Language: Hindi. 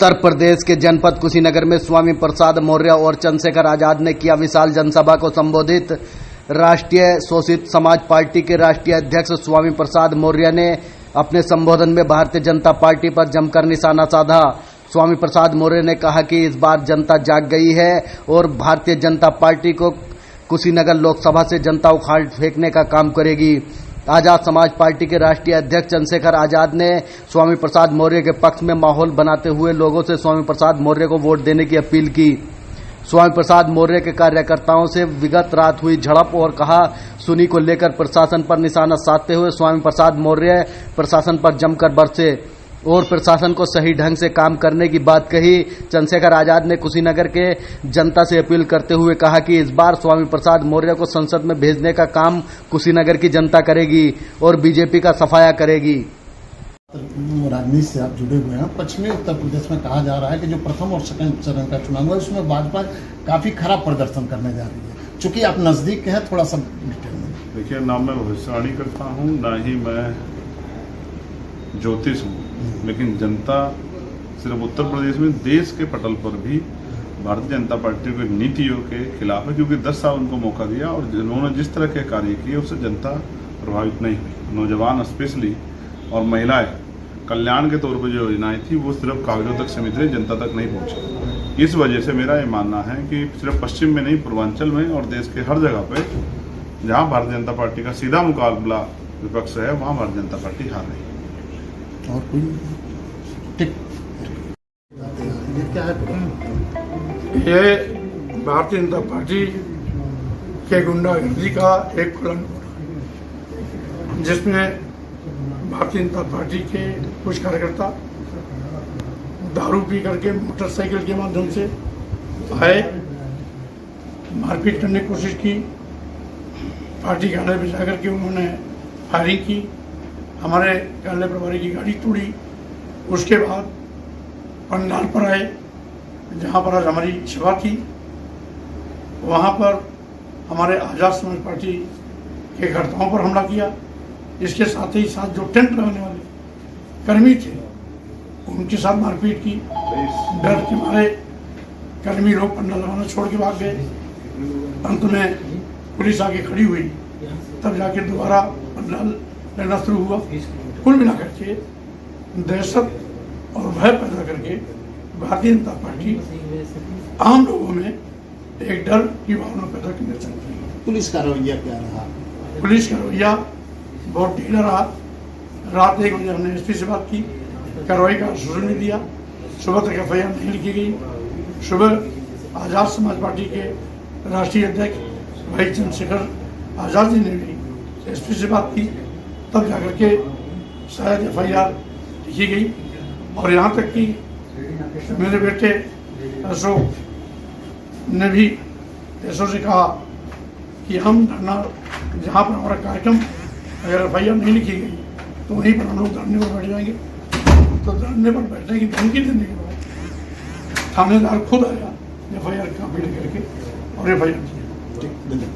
उत्तर प्रदेश के जनपद कुशीनगर में स्वामी प्रसाद मौर्य और चंद्रशेखर आजाद ने किया विशाल जनसभा को संबोधित। राष्ट्रीय शोषित समाज पार्टी के राष्ट्रीय अध्यक्ष स्वामी प्रसाद मौर्य ने अपने संबोधन में भारतीय जनता पार्टी पर जमकर निशाना साधा। स्वामी प्रसाद मौर्य ने कहा कि इस बार जनता जाग गई है और भारतीय जनता पार्टी को कुशीनगर लोकसभा से जनता उखाड़ फेंकने का काम करेगी। आजाद समाज पार्टी के राष्ट्रीय अध्यक्ष चंद्रशेखर आजाद ने स्वामी प्रसाद मौर्य के पक्ष में माहौल बनाते हुए लोगों से स्वामी प्रसाद मौर्य को वोट देने की अपील की। स्वामी प्रसाद मौर्य के कार्यकर्ताओं से विगत रात हुई झड़प और कहा सुनी को लेकर प्रशासन पर निशाना साधते हुए स्वामी प्रसाद मौर्य प्रशासन पर जमकर बरसे और प्रशासन को सही ढंग से काम करने की बात कही। चंद्रशेखर आजाद ने कुशीनगर के जनता से अपील करते हुए कहा कि इस बार स्वामी प्रसाद मौर्य को संसद में भेजने का काम कुशीनगर की जनता करेगी और बीजेपी का सफाया करेगी। राजनीति से आप जुड़े हुए हैं। पश्चिमी उत्तर प्रदेश में कहा जा रहा है कि जो प्रथम और सेकंड चरण का चुनाव है उसमें भाजपा काफी खराब प्रदर्शन करने जा रही है। चूंकि आप नजदीक के हैं, थोड़ा सा डिटेल में देखिए, ना मैं भविष्यवाणी करता हूँ, ना ही मैं ज्योतिष हूँ, लेकिन जनता सिर्फ उत्तर प्रदेश में देश के पटल पर भी भारतीय जनता पार्टी की नीतियों के खिलाफ है, क्योंकि 10 साल उनको मौका दिया और जिन्होंने जिस तरह के कार्य किए उससे जनता प्रभावित नहीं हुई। नौजवान स्पेशली और महिलाएं कल्याण के तौर पर जो योजनाएं थी वो सिर्फ कागजों तक सीमित रही, जनता तक नहीं पहुंची। इस वजह से मेरा ये मानना है कि सिर्फ पश्चिम में नहीं, पूर्वांचल में और देश के हर जगह पे जहाँ भारतीय जनता पार्टी का सीधा मुकाबला विपक्ष है वहाँ भारतीय जनता पार्टी हार रही है। और कोई ये क्या है? ये भारतीय जनता पार्टी के गुंडागर्दी का एक खुलासा, जिसमें भारतीय जनता पार्टी के कुछ कार्यकर्ता दारू पी करके मोटरसाइकिल के माध्यम से आए, मारपीट करने की कोशिश की, पार्टी कार्यालय में जाकर के उन्होंने फायरिंग की, हमारे कार्यालय प्रभारी की गाड़ी तोड़ी। उसके बाद पंडाल पर आए जहाँ पर आज हमारी सभा थी, वहाँ पर हमारे आजाद समाज पार्टी के कार्यकर्ताओं पर हमला किया। इसके साथ ही साथ जो टेंट लगाने वाले कर्मी थे उनके साथ मारपीट की। डर के मारे कर्मी लोग पंडाल लगाना छोड़ के भाग गए। अंत में पुलिस आके खड़ी हुई, तब जाके दोबारा पंडाल लगना शुरू हुआ। कुल मिलाकर के दहशत और भय पैदा करके भारतीय जनता पार्टी आम लोगों में एक डर की भावना पैदा करना चाहती है। पुलिस का रवैया क्या रहा? पुलिस का रवैया बहुत ढीला रहा। रात 1 बजे हमने एसपी से बात की, कार्रवाई का आश्वासन भी दिया। सुबह तक FIR नहीं लिखी गई। सुबह आजाद समाज पार्टी के राष्ट्रीय अध्यक्ष भाई चंद्रशेखर आजाद जी ने भी एसपी से बात की, तब जाकर के शायद FIR लिखी गई। और यहाँ तक कि मेरे बेटे अशोक ने भी एसओ से कहा कि हम धरना, जहाँ पर हमारा कार्यक्रम अगर FIR नहीं लिखी गई तो वहीं पर हम लोग धरने पर बैठ जाएंगे। तो धरने पर बैठने की धमकी देने के बाद थानेदार खुद आया FIR कॉपी लेकर के और FIR किया।